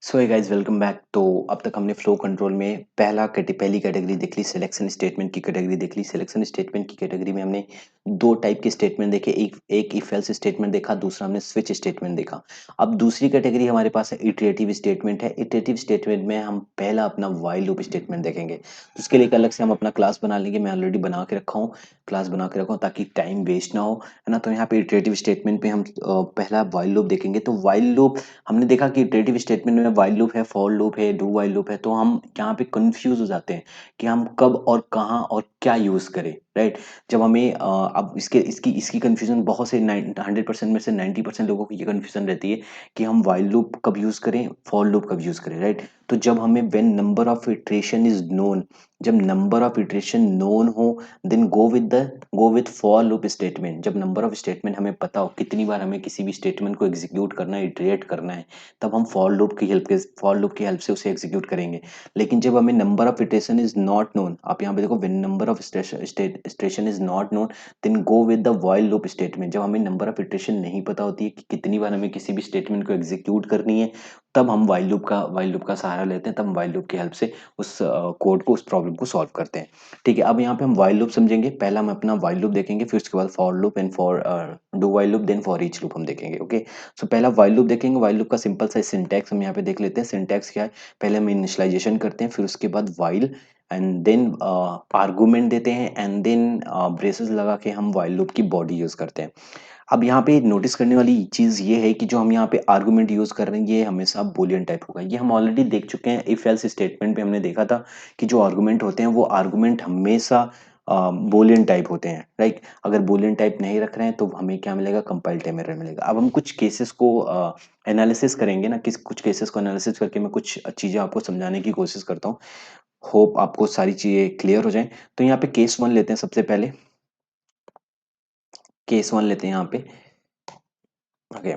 सो hey guys welcome back. तो अब तक हमने फ्लो कंट्रोल में पहली कैटेगरी देख ली, सिलेक्शन स्टेटमेंट की कैटेगरी देख ली। सिलेक्शन स्टेटमेंट की कैटेगरी में हमने दो टाइप के स्टेटमेंट देखे, एक इफ एल्स स्टेटमेंट देखा, दूसरा हमने स्विच स्टेटमेंट देखा। अब दूसरी कैटेगरी हमारे पास है इटरेटिव स्टेटमेंट है। इटरेटिव स्टेटमेंट में हम पहला अपना व्हाइल लूप स्टेटमेंट देखेंगे। तो उसके लिए एक अलग से हम अपना क्लास बना लेंगे। मैं ऑलरेडी बना के रखा हूँ, क्लास बना के रखा हूँ ताकि टाइम वेस्ट ना हो, है ना। तो यहाँ पे इटरेटिव स्टेटमेंट पे हम पहला व्हाइल लूप देखेंगे। तो व्हाइल लूप हमने देखा कि इटरेटिव स्टेटमेंट में व्हाइल लूप है, फॉर लूप है, डू व्हाइल लूप है। तो हम यहाँ पे कंफ्यूज हो जाते हैं कि हम कब और कहाँ और क्या यूज करें, राइट। जब हमें अब इसके इसकी इसकी कंफ्यूजन बहुत से 100% में से 90% लोगों को ये कंफ्यूजन रहती है कि हम व्हाइल लूप कब यूज करें, फॉर लूप कब यूज करें, राइट। तो जब हमें when number of iteration is known, जब नंबर ऑफ इटरेशन नोन हो, then go with for loop statement. जब नंबर ऑफ स्टेटमेंट हमें पता हो कितनी बार हमें किसी भी स्टेटमेंट को एग्जीक्यूट करना है, इटरेट करना है, तब हम फॉर लूप की हेल्प से उसे एग्जीक्यूट करेंगे। लेकिन जब हमें number of iteration is not known, आप यहाँ पे देखो when number of iteration is not known then go with the while loop statement. जब हमें नंबर ऑफ इटरेशन नहीं पता होती है कि कितनी बार हमें किसी भी स्टेटमेंट को एग्जीक्यूट करनी है, तब हम व्हाइल लूप का सहारा लेते हैं। तब हम व्हाइल लूप की हेल्प से उस कोड को, उस प्रॉब्लम को सॉल्व करते हैं। ठीक है, अब यहाँ पे हम व्हाइल लूप समझेंगे। पहला हम अपना व्हाइल लूप देखेंगे, फिर उसके बाद for loop and for do while loop, then for each loop हम देखेंगे। ओके, सो पहला व्हाइल लूप देखेंगे। व्हाइल लूप का सिंपल सा सिंटैक्स हम यहाँ पे देख लेते हैं। सिंटैक्स क्या है, पहले हम इनिशियलाइजेशन करते हैं, फिर उसके बाद व्हाइल एंड देन आर्गुमेंट देते हैं एंड देन ब्रेसेस लगा के हम व्हाइल लूप की बॉडी यूज करते हैं। अब यहाँ पे नोटिस करने वाली चीज ये है कि जो हम यहाँ पे आर्गुमेंट यूज कर रहे हैं ये हमेशा बूलियन टाइप होगा। ये हम ऑलरेडी देख चुके हैं, इफ एल्स स्टेटमेंट पे हमने देखा था कि जो आर्गुमेंट होते हैं वो आर्गुमेंट हमेशा बूलियन टाइप होते हैं, राइट। अगर बूलियन टाइप नहीं रख रहे हैं तो हमें क्या मिलेगा, कंपाइल टाइम एरर मिलेगा। अब हम कुछ केसेस को एनालिसिस करेंगे ना, कुछ केसेस को एनालिसिस करके मैं कुछ चीजें आपको समझाने की कोशिश करता हूँ। होप आपको सारी चीजें क्लियर हो जाएं। तो यहाँ पे केस वन लेते हैं। सबसे पहले केस वन लेते हैं यहाँ पे। ओके,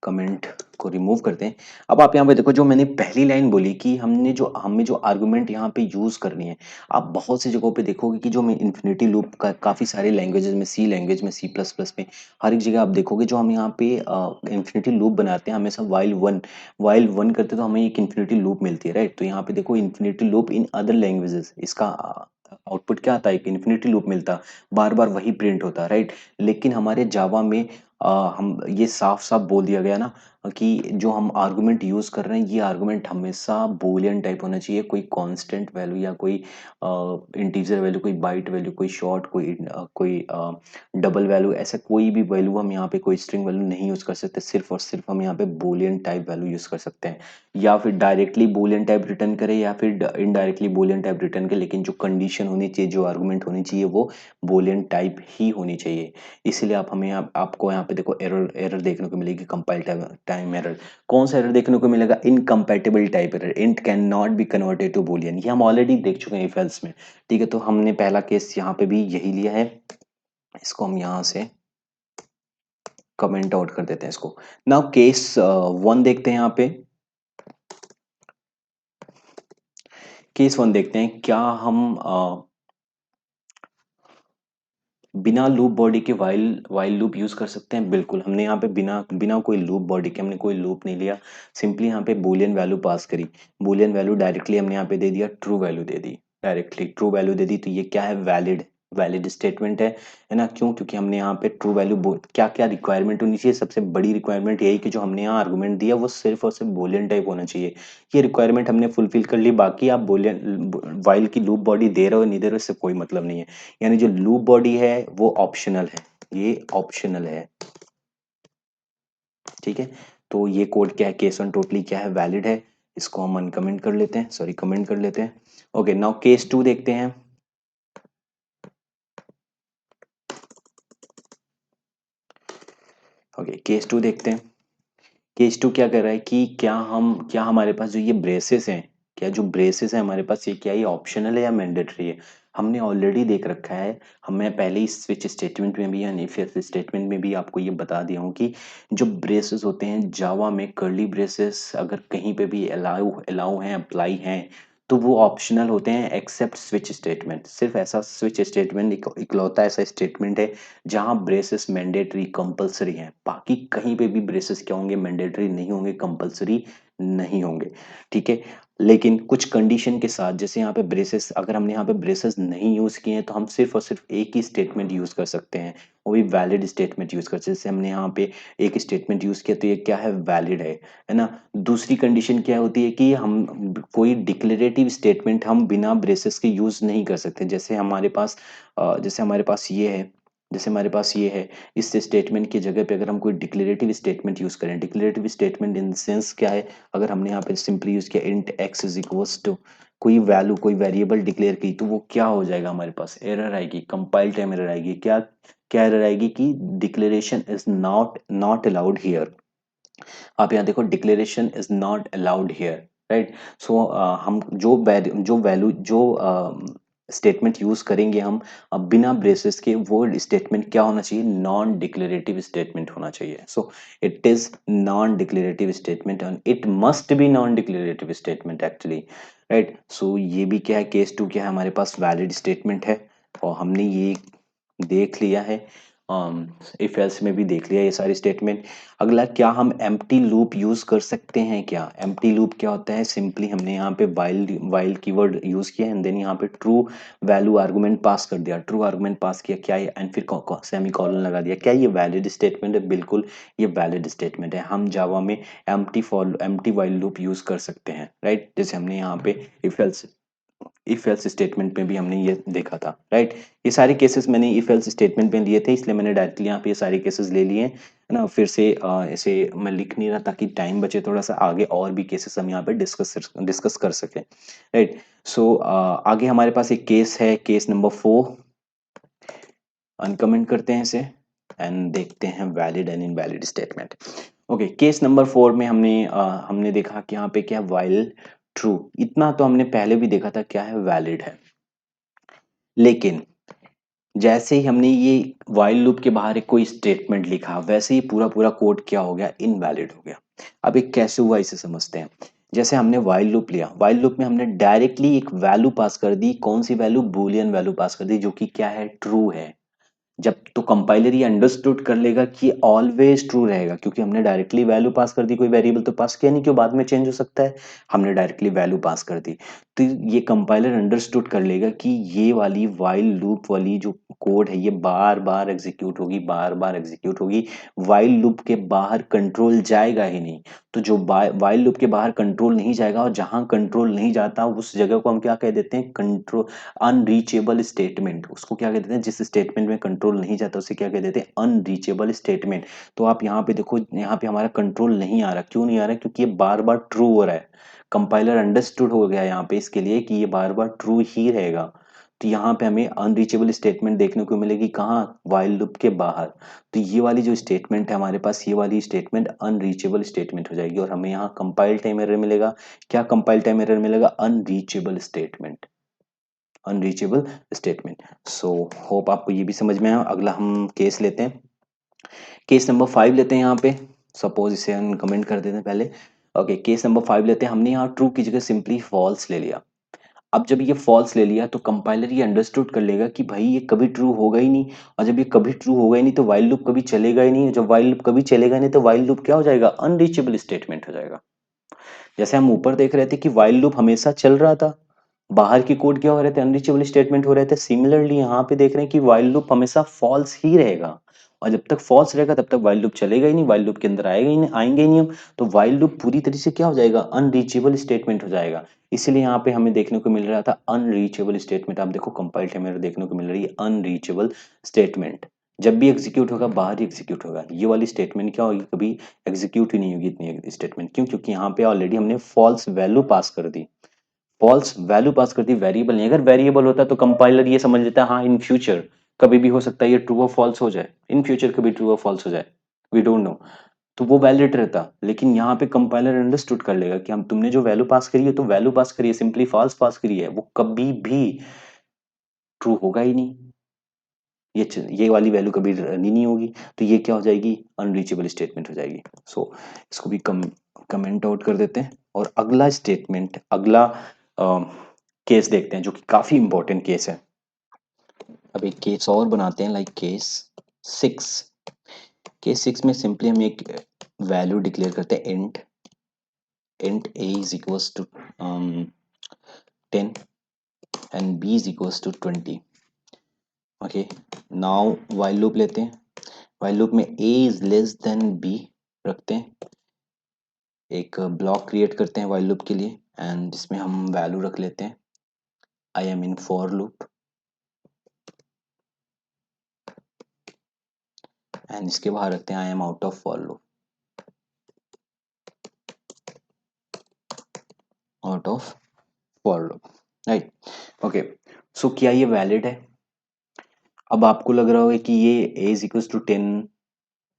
कमेंट को रिमूव करते हैं। अब आप यहाँ पे देखो, जो मैंने पहली लाइन बोली कि हमें जो आर्गुमेंट यहाँ पे यूज करनी है, आप बहुत सी जगहों पे देखोगे कि जो मैं इन्फिनिटी लूप का काफी सारे लैंग्वेजेस में, सी लैंग्वेज में, सी प्लस प्लस में, हर एक जगह आप देखोगे जो हम यहाँ पे इन्फिनिटी लूप बनाते हैं हमेशा वाइल वन करते तो हमें एक इन्फिनिटी लूप मिलती है, राइट। तो यहाँ पे देखो infinity loop in other languages, इसका आउटपुट क्या आता है, एक इन्फिनिटी लूप मिलता, बार बार वही प्रिंट होता, राइट। लेकिन हमारे जावा में हम ये साफ साफ बोल दिया गया ना कि जो हम आर्गुमेंट यूज कर रहे हैं ये आर्गुमेंट हमेशा बूलियन टाइप होना चाहिए। कोई कांस्टेंट वैल्यू या कोई इंटीजर वैल्यू, कोई बाइट वैल्यू, कोई शॉर्ट, कोई डबल वैल्यू, ऐसा कोई भी वैल्यू हम यहाँ पे, कोई स्ट्रिंग वैल्यू नहीं यूज कर सकते। सिर्फ और सिर्फ हम यहाँ पे बूलियन टाइप वैल्यू यूज कर सकते हैं। या फिर डायरेक्टली बूलियन टाइप रिटर्न करें या फिर इनडायरेक्टली बूलियन टाइप रिटर्न करें, लेकिन जो कंडीशन होनी चाहिए, जो आर्गुमेंट होनी चाहिए वो बूलियन टाइप ही होनी चाहिए। इसीलिए आपको यहाँ पे देखो एरर एरर देखने को मिलेगी, कंपाइल टाइम एरर। कौन सा एरर देखने को मिलेगा, incompatible type error, int can not be converted to boolean. ये हम ऑलरेडी देख चुके हैं इफ एल्स में, ठीक है। तो हमने पहला केस यहाँ पे भी यही लिया है। इसको हम यहाँ से कमेंट आउट कर देते हैं इसको। नाउ केस वन देखते हैं यहाँ पे। केस वन देखते हैं, क्या हम बिना लूप बॉडी के वाइल वाइल लूप यूज कर सकते हैं? बिल्कुल। हमने यहाँ पे बिना बिना कोई लूप बॉडी के, हमने कोई लूप नहीं लिया, सिंपली यहाँ पे बूलियन वैल्यू पास करी। बूलियन वैल्यू डायरेक्टली हमने यहाँ पे दे दिया, ट्रू वैल्यू दे दी, डायरेक्टली ट्रू वैल्यू दे दी। तो ये क्या है, वैलिड वैलिड स्टेटमेंट है ना। क्यों? क्योंकि हमने यहाँ पे ट्रू वैल्यू, क्या क्या रिक्वायरमेंट होनी चाहिए, सबसे बड़ी रिक्वायरमेंट यही कि जो हमने यहाँ आर्गुमेंट दिया वो सिर्फ और सिर्फ बूलियन टाइप होना चाहिए। ये रिक्वायरमेंट हमने फुलफिल कर ली। बाकी आप बूलियन वाइल की लूप बॉडी दे रहे हो नहीं दे रहे हो, इससे कोई मतलब नहीं है। यानी जो लूप बॉडी है वो ऑप्शनल है, ये ऑप्शनल है, ठीक है। तो ये कोड क्या है, केस वन टोटली क्या है, वैलिड है। इसको हम अनकमेंट कर लेते हैं, सॉरी कमेंट कर लेते हैं। ओके, नाउ केस टू देखते हैं। ओके, केस टू देखते हैं। केस टू क्या कर रहा है कि क्या हमारे पास जो ये ब्रेसेस हैं, क्या जो ब्रेसेस है हमारे पास, ये क्या ये ऑप्शनल है या मैंडेटरी है? हमने ऑलरेडी देख रखा है। हमें पहले ही स्विच स्टेटमेंट में भी या इफ एल्स स्टेटमेंट में भी आपको ये बता दिया हूँ कि जो ब्रेसेस होते हैं जावा में, कर्ली ब्रेसेस अगर कहीं पे भी अलाउ अलाउ हैं, अप्लाई हैं, तो वो ऑप्शनल होते हैं एक्सेप्ट स्विच स्टेटमेंट। सिर्फ ऐसा स्विच स्टेटमेंट इकलौता ऐसा स्टेटमेंट है जहां ब्रेसेस मैंडेटरी कंपलसरी हैं। बाकी कहीं पे भी ब्रेसेस क्या होंगे, मैंडेटरी नहीं होंगे, कंपलसरी नहीं होंगे, ठीक है। लेकिन कुछ कंडीशन के साथ, जैसे यहाँ पे ब्रेसेस, अगर हमने यहाँ पे ब्रेसेस नहीं यूज़ किए हैं तो हम सिर्फ और सिर्फ एक ही स्टेटमेंट यूज़ कर सकते हैं, वो भी वैलिड स्टेटमेंट यूज़ कर सकते हैं। जैसे हमने यहाँ पे एक स्टेटमेंट यूज़ किया तो ये क्या है, वैलिड है ना। दूसरी कंडीशन क्या होती है कि हम कोई डिक्लेरेटिव स्टेटमेंट हम बिना ब्रेसेस के यूज़ नहीं कर सकते। जैसे हमारे पास ये है, जैसे हमारे पास ये है, इस स्टेटमेंट की जगह पे अगर हम कोई डिक्लेरेटिव स्टेटमेंट यूज़ करें, डिक्लेरेटिव स्टेटमेंट इन सेंस क्या है, अगर हमने यहाँ पे सिंपली यूज़ किया int X is equals to कोई वैल्यू, कोई वेरिएबल डिक्लेयर की, तो वो क्या हो जाएगा, हमारे पास एरर आएगी, कंपाइल टाइम एरर आएगी। क्या क्या एरर आएगी कि declaration is not not allowed here. आप यहाँ देखो, declaration is not allowed here, right. So हम जो वैल्यू जो स्टेटमेंट यूज करेंगे हम बिना ब्रेसेस के, वो स्टेटमेंट क्या होना चाहिए, नॉन डिक्लेरेटिव स्टेटमेंट होना चाहिए। So it is non declarative statement and it must be non declarative statement actually, right. So ये भी क्या है, केस टू क्या है, हमारे पास वैलिड स्टेटमेंट है और हमने ये देख लिया है, इफ एल्स में भी देख लिया ये सारी स्टेटमेंट। अगला, क्या हम एम्प्टी लूप यूज कर सकते हैं क्या। एम्प्टी लूप क्या होता है, सिंपली हमने यहाँ पे वाइल वाइल कीवर्ड यूज किया एंड देन यहाँ पे ट्रू वैल्यू आर्गुमेंट पास कर दिया, ट्रू आर्गुमेंट पास किया, क्या ये, एंड फिर सेमी कॉलन लगा दिया। क्या ये वैलिड स्टेटमेंट है, बिल्कुल ये वैलिड स्टेटमेंट है। हम जावा में एम्प्टी वाइल लूप यूज कर सकते हैं, राइट। जैसे हमने यहाँ पे इफ एल्स स्टेटमेंट में भी हमने ये देखा था, राइट। ये सारे केसेस मैंने इफ एल्स स्टेटमेंट में लिए थे, इसलिए मैंने डायरेक्टली यहाँ पे ये सारे केसेस ले लिए हैं, है ना। फिर से ऐसे मैं लिख नहीं रहा ताकि टाइम बचे थोड़ा सा, आगे और भी केसेस हम यहाँ पे डिस्कस कर सकें, राइट। सो आगे हमारे पास एक केस है, केस नंबर 4। अनकमेंट करते हैं इसे एंड देखते हैं valid and invalid statement. Okay, case number 4 में हमने देखा कि यहाँ पे क्या, वाइल ट्रू, इतना तो हमने पहले भी देखा था, क्या है, वैलिड है। लेकिन जैसे ही हमने ये वाइल लूप के बाहर एक कोई स्टेटमेंट लिखा, वैसे ही पूरा पूरा कोड क्या हो गया, इनवैलिड हो गया। अब ये कैसे हुआ, इसे समझते हैं। जैसे हमने वाइल लूप लिया, वाइल लूप में हमने डायरेक्टली एक वैल्यू पास कर दी, कौन सी वैल्यू, बूलियन वैल्यू पास कर दी, जो कि क्या है, ट्रू है। जब तो कंपाइलर ये अंडरस्टूड कर लेगा कि ऑलवेज ट्रू रहेगा, क्योंकि हमने डायरेक्टली वैल्यू पास कर दी, कोई वेरिएबल तो पास किया नहीं कि वो बाद में चेंज हो सकता है, हमने डायरेक्टली वैल्यू पास कर दी। तो ये कंपाइलर अंडरस्टूड कर लेगा कि ये वाली वाइल लूप वाली जो कोड है, ये बार बार एग्जीक्यूट होगी, बार बार एग्जीक्यूट होगी, वाइल लूप के बाहर कंट्रोल जाएगा ही नहीं। तो जो वाइल लूप के बाहर कंट्रोल नहीं जाएगा, और जहां कंट्रोल नहीं जाता उस जगह को हम क्या कह देते हैं, कंट्रोल अनरीचेबल स्टेटमेंट, उसको क्या कहते हैं, जिस स्टेटमेंट में कंट्रोल नहीं जाता उसे क्या कह देते हैं, अनरीचेबल स्टेटमेंट। तो आप यहाँ पे देखो, यहाँ पे हमारा कंट्रोल नहीं आ रहा, क्यों नहीं आ रहा, क्योंकि ये बार बार ट्रू हो रहा है। कंपाइलर अंडरस्टूड हो गया यहाँ पे इसके लिए कि ये बार बार ट्रू ही रहेगा। तो यहाँ पे हमें अनरीचेबल स्टेटमेंट देखने को मिलेगी, कहाँ, वाइल लूप के बाहर। तो ये वाली जो स्टेटमेंट है हमारे पास, ये वाली स्टेटमेंट अनरीचेबल स्टेटमेंट हो जाएगी, और हमें यहाँ कंपाइल टाइम एरर मिलेगा। क्या कंपाइल टाइम एरर मिलेगा, unreachable statement, unreachable statement. So hope आपको ये भी समझ में आया। अगला हम केस लेते हैं, केस नंबर 5 लेते हैं यहाँ पे। सपोज इसे हम कमेंट कर देते हैं पहले। ओके, केस नंबर 5 लेते हैं, हमने यहाँ ट्रू की जगह सिंपली फॉल्स ले लिया। अब जब ये फॉल्स ले लिया तो कंपाइलर ये अंडरस्टूड कर लेगा कि भाई ये कभी ट्रू होगा ही नहीं, और जब ये कभी ट्रू होगा ही नहीं तो वाइल लूप कभी चलेगा ही नहीं, जब वाइल लूप कभी चलेगा ही नहीं तो वाइल लूप क्या हो जाएगा, अनरीचेबल स्टेटमेंट हो जाएगा। जैसे हम ऊपर देख रहे थे कि वाइल लूप हमेशा चल रहा था, बाहर की कोड क्या हो रहे थे, अनरीचेबल स्टेटमेंट हो रहे थे। सिमिलरली यहाँ पे देख रहे हैं कि वाइल लूप हमेशा फॉल्स ही रहेगा, और जब तक फॉल्स रहेगा तब तक वाइल लूप चलेगा ही नहीं, वाइल लूप के अंदर आएगा ही नहीं, आएंगे ही नहीं हम। तो वाइल लूप पूरी तरीके से क्या हो जाएगा, अनरीचेबल स्टेटमेंट हो जाएगा। इसीलिए यहाँ पे हमें देखने को मिल रहा था अनरीचेबल स्टेटमेंट। आप देखो कंपाइल टाइम एरर देखने को मिल रही है, अनरीचेबल स्टेटमेंट। जब भी एग्जीक्यूट होगा बाहर ही एग्जीक्यूट होगा, ये वाली स्टेटमेंट क्या होगी, कभी एग्जीक्यूट ही नहीं होगी इतनी स्टेटमेंट। क्यों, क्योंकि यहाँ पे ऑलरेडी हमने फॉल्स वैल्यू पास कर दी, फॉल्स वैल्यू पास कर दी, वेरिएबल नहीं। अगर वेरिएबल होता तो कंपाइलर ये समझ लेता है हाँ इन फ्यूचर कभी भी हो सकता है ये ट्रू और फॉल्स हो जाए, इन फ्यूचर कभी ट्रू और फॉल्स हो जाए, वी डोंट नो। तो वो वैलिड रहता, लेकिन यहाँ पे कंपाइलर अंडरस्टूड कर लेगा कि हम तुमने जो वैल्यू पास करी है तो वैल्यू पास करी है, सिंपली फॉल्स पास करी है, वो कभी भी ट्रू होगा ही नहीं, ये वाली वैल्यू कभी रन ही नहीं होगी। तो ये क्या हो जाएगी, अनरीचेबल स्टेटमेंट हो जाएगी। सो इसको भी कमेंट आउट कर देते हैं, और अगला स्टेटमेंट, अगला केस देखते हैं जो कि काफी इंपॉर्टेंट केस है। अब एक केस और बनाते हैं, लाइक केस 6। केस 6 में सिंपली हम एक वैल्यू डिक्लेयर करते हैं, int int a is equals to 10 and b is equals to 20. Okay, now while loop लेते हैं. while लूप में a is less than b रखते हैं, एक ब्लॉक क्रिएट करते हैं while लूप के लिए, एंड जिसमें हम वैल्यू रख लेते हैं I am in for loop, and इसके बाहर रखते हैं I am out of for loop, out of for loop, right. Okay, so क्या ये वैलिड है? अब आपको लग रहा होगा कि ये a इज इक्वल टू 10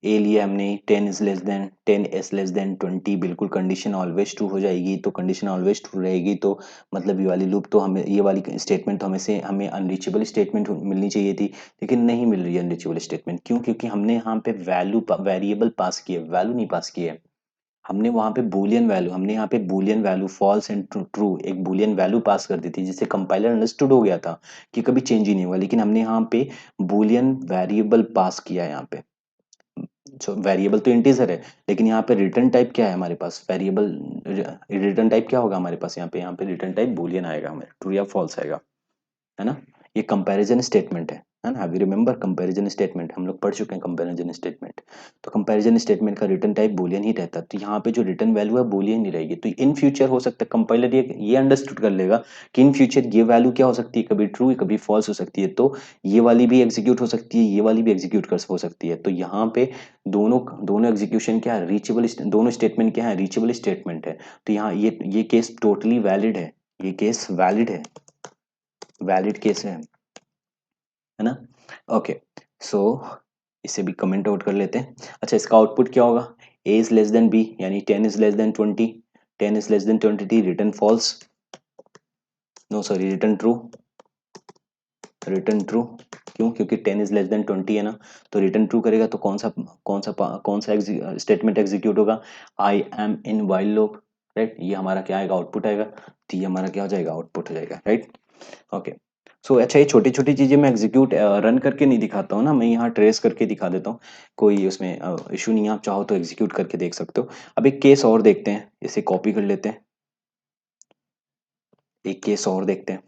ए लिया हमने, 10 is less then 10 is less than 20, बिल्कुल कंडीशन ऑलवेज ट्रू हो जाएगी. तो कंडीशन ऑलवेज ट्रू रहेगी तो मतलब ये वाली लूप तो हमें, ये वाली स्टेटमेंट तो हमें अनरीचेबल स्टेटमेंट मिलनी चाहिए थी, लेकिन नहीं मिल रही है अनरीचेबल स्टेटमेंट. क्यों? क्योंकि हमने यहाँ पे वैल्यू वेरिएबल पास किए, वैल्यू नहीं पास किए. हमने वहां पे बूलियन वैल्यू, हमने यहाँ पे boolean value false and true एक बूलियन वैल्यू पास कर दी थी, जिससे कंपाइलर अंडरस्टूड हो गया था कि कभी चेंज ही नहीं हुआ. लेकिन हमने यहाँ पे बूलियन वेरिएबल पास किया है यहाँ पे. वेरिएबल तो इंटीजर है, लेकिन यहाँ पे रिटर्न टाइप क्या है हमारे पास? वेरिएबल रिटर्न टाइप क्या होगा हमारे पास? यहाँ पे रिटर्न टाइप बूलियन आएगा, हमें ट्रू या फॉल्स आएगा, है ना. ये कंपैरिजन स्टेटमेंट है ना. वी रिमेंबर कंपैरिजन स्टेटमेंट, हम लोग पढ़ चुके हैं कंपैरिजन स्टेटमेंट. तो कंपैरिजन स्टेटमेंट का रिटर्न टाइप बूलियन ही रहता है, तो यहाँ पे जो रिटर्न वैल्यू है बूलियन ही रहेगी. तो इन फ्यूचर हो सकता है कंपाइलर ये अंडरस्टूड कर लेगा कि इन फ्यूचर ये वैल्यू क्या हो सकती है, कभी ट्रू कभी फॉल्स हो सकती है, तो ये वाली भी एग्जीक्यूट हो सकती है, ये वाली भी एग्जीक्यूट कर हो सकती है. तो यहाँ पे दोनों दोनों एग्जीक्यूशन क्या है, रीचेबल, दोनों स्टेटमेंट क्या है, रीचेबल स्टेटमेंट है. तो यहाँ ये केस टोटली वैलिड है, ये केस वैलिड है, वैलिड केस है ना. ओके, सो इसे भी कमेंट आउट कर लेते हैं. अच्छा, इसका आउटपुट क्या होगा? A is less than B, यानी 10 is less than 20, 10 is less than 20, return false, no sorry return true, return true. क्यों? क्योंकि 10 इज लेस देन 20 है ना. तो रिटर्न ट्रू करेगा तो कौन सा स्टेटमेंट एग्जीक्यूट होगा? आई am in while loop, right. ये हमारा क्या आएगा? आउटपुट आएगा. तो ये हमारा क्या हो जाएगा? आउटपुट हो जाएगा, राइट. ओके, सो अच्छा, ये छोटी छोटी चीजें मैं एग्जीक्यूट रन करके नहीं दिखाता हूँ ना, मैं यहाँ ट्रेस करके दिखा देता हूँ. कोई उसमें इशू नहीं है, आप चाहो तो एग्जीक्यूट करके देख सकते हो. अब एक केस और देखते हैं, इसे कॉपी कर लेते हैं, एक केस और देखते हैं.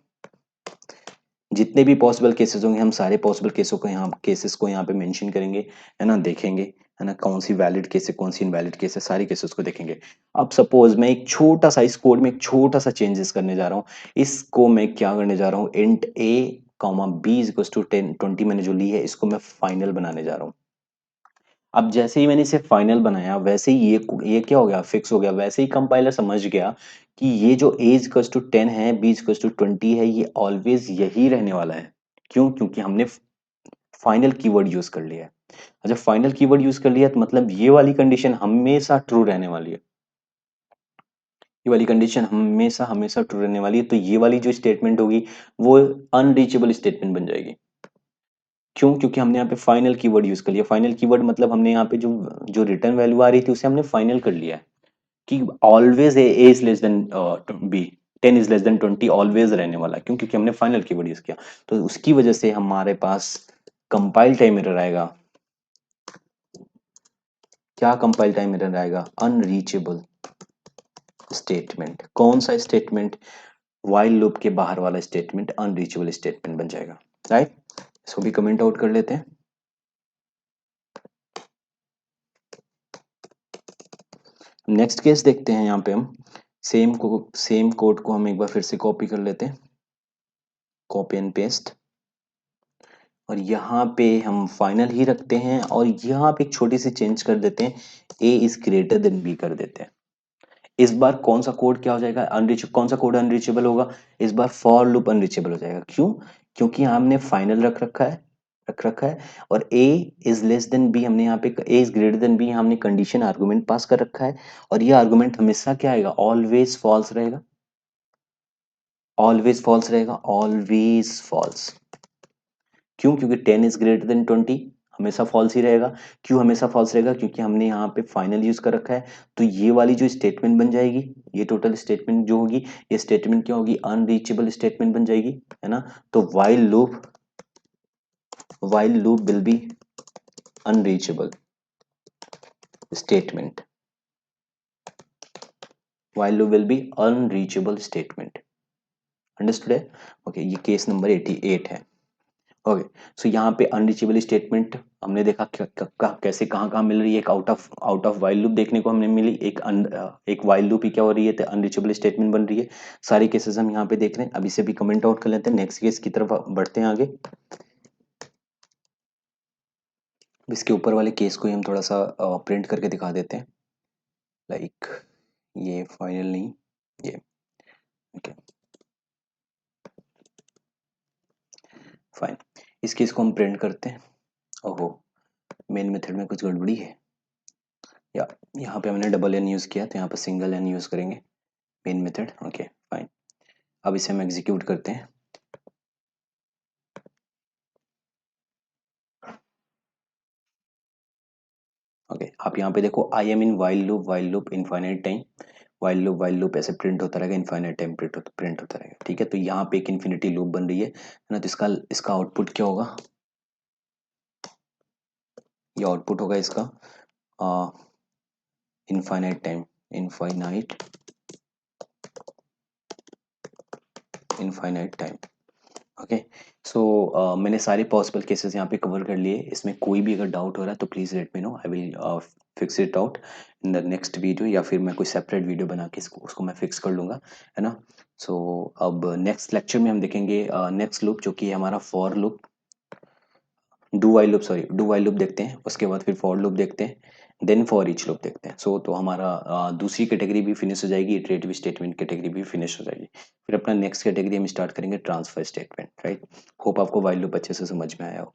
जितने भी पॉसिबल केसेस होंगे, हम सारे पॉसिबल केसेस को यहाँ पे मेंशन करेंगे, है ना, देखेंगे, है ना, कौन सी वैलिड केस है, कौन सी इनवैलिड केस है, सारी केसेस को देखेंगे. अब सपोज मैं एक छोटा सा इस कोड में एक छोटा सा चेंजेस करने जा रहा हूँ. इसको मैं क्या करने जा रहा हूँ, int A comma B is equal to 10 20 मैंने जो ली है, इसको मैं फाइनल बनाने जा रहा हूँ. अब जैसे ही मैंने इसे फाइनल बनाया, वैसे ही ये क्या हो गया, फिक्स हो गया. वैसे ही कंपाइलर समझ गया कि ये जो a इक्वल टू 10 है, b इक्वल टू 20 है, ये ऑलवेज यही रहने वाला है. क्यों? क्योंकि हमने फाइनल कीवर्ड यूज कर लिया है. अच्छा, फाइनल कीवर्ड यूज कर लिया तो मतलब ये वाली कंडीशन हमेशा ट्रू रहने वाली है, ये वाली कंडीशन हमेशा हमेशा ट्रू रहने वाली है. तो ये वाली जो स्टेटमेंट होगी वो अनरीचेबल स्टेटमेंट बन जाएगी. क्यों? क्योंकि हमने यहाँ पे फाइनल कीवर्ड यूज कर लिया. फाइनल कीवर्ड मतलब हमने यहाँ पे जो जो रिटर्न वैल्यू आ रही थी उसे हमने फाइनल कर लिया है कि always A is less than B, 10 is less than 20 always रहने वाला है. क्यों? क्योंकि हमने फाइनल कीवर्ड यूज किया. तो उसकी वजह से हमारे पास कंपाइल टाइम एरर आएगा. क्या कंपाइल टाइम एरर आएगा? Unreachable statement. कौन सा स्टेटमेंट? व्हाइल लूप के बाहर वाला स्टेटमेंट अनरीचेबल स्टेटमेंट बन जाएगा, राइट. इसको भी कमेंट आउट कर लेते हैं. नेक्स्ट केस देखते हैं. यहाँ पे हम सेम कोड को हम एक बार फिर से कॉपी कर लेते हैं, कॉपी एंड पेस्ट, और यहाँ पे हम फाइनल ही रखते हैं, और यहाँ पे एक छोटी सी चेंज कर देते हैं, ए इज ग्रेटर देन बी कर देते हैं. इस बार कौन सा कोड क्या हो जाएगा? कौन सा कोड अनरीचेबल होगा? इस बार फॉर लूप अनरीचेबल हो जाएगा. क्यों? क्योंकि हमने फाइनल रख रखा है, और a is less then b, हमने यहाँ पे a is greater than b, हमने कंडीशन आर्गुमेंट पास कर रखा है, और ये आर्गुमेंट हमेशा क्या आएगा? ऑलवेज फॉल्स रहेगा, ऑलवेज फॉल्स रहेगा, ऑलवेज फॉल्स. क्यों? क्योंकि 10 इज ग्रेटर देन 20, हमेशा फॉल्स ही रहेगा. क्यों हमेशा फॉल्स रहेगा? क्योंकि हमने यहाँ पे फाइनल यूज कर रखा है. तो ये वाली जो स्टेटमेंट बन जाएगी, ये टोटल स्टेटमेंट जो होगी, ये स्टेटमेंट क्या होगी? अनरीचेबल स्टेटमेंट बन जाएगी, है ना. तो while loop will be unreachable statement. while loop will be unreachable statement. Understood है? ओके, ये केस नंबर 88 है। ओके, सो यहाँ पे अनरीचेबल स्टेटमेंट हमने देखा कैसे कहाँ मिल रही है। एक आउट ऑफ वाइल लूप देखने को हमने मिली, एक वाइल लूप ही क्या हो रही है, तो अनरीचेबल स्टेटमेंट बन रही है। सारे केसेस हम यहाँ पे देख रहे हैं। अभी से भी कमेंट आउट कर लेते हैं, नेक्स्ट केस की तरफ बढ़ते हैं आगे। इसके ऊपर वाले केस को ही हम थोड़ा सा प्रिंट करके दिखा देते हैं, लाइक ये फाइनल नहीं, ये ओके फाइन। इस केस को हम प्रिंट करते हैं। ओहो, मेन मेथड में कुछ गड़बड़ी है, या यहाँ पे हमने डबल एन यूज़ किया तो यहाँ पे सिंगल एन यूज़ करेंगे मेन मेथड। ओके फाइन, अब इसे हम एग्जीक्यूट करते हैं। ओके, आप यहाँ पे देखो, आई am in while loop infinite time, while loop ऐसे प्रिंट होता रहेगा, इनफाइनाइट टाइम प्रिंट होता रहेगा। ठीक है, तो यहाँ पे एक इन्फिनिटी लूप बन रही है ना, तो इसका इसका आउटपुट क्या होगा, ये आउटपुट होगा इसका infinite time, infinite infinite time. Okay, so मैंने सारे पॉसिबल केसेस यहाँ पे कवर कर लिए। इसमें कोई भी अगर डाउट हो रहा है तो please let me know, I will fix it out in the next video, या फिर मैं कोई सेपरेट वीडियो बना के उसको मैं फिक्स कर लूँगा, है ना। सो अब नेक्स्ट लेक्चर में हम देखेंगे नेक्स्ट लूप, जो कि है हमारा for loop, do while loop देखते हैं, उसके बाद फिर फॉर लूप देखते हैं, देन फॉर ईच लूप देखते हैं। सो तो हमारा दूसरी कैटेगरी भी फिनिश हो जाएगी, इटरेटिव स्टेटमेंट कैटेगरी भी फिनिश हो जाएगी। फिर अपना नेक्स्ट कैटेगरी हम स्टार्ट करेंगे ट्रांसफर स्टेटमेंट, राइट। होप आपको वाइल लूप अच्छे से समझ में आया हो।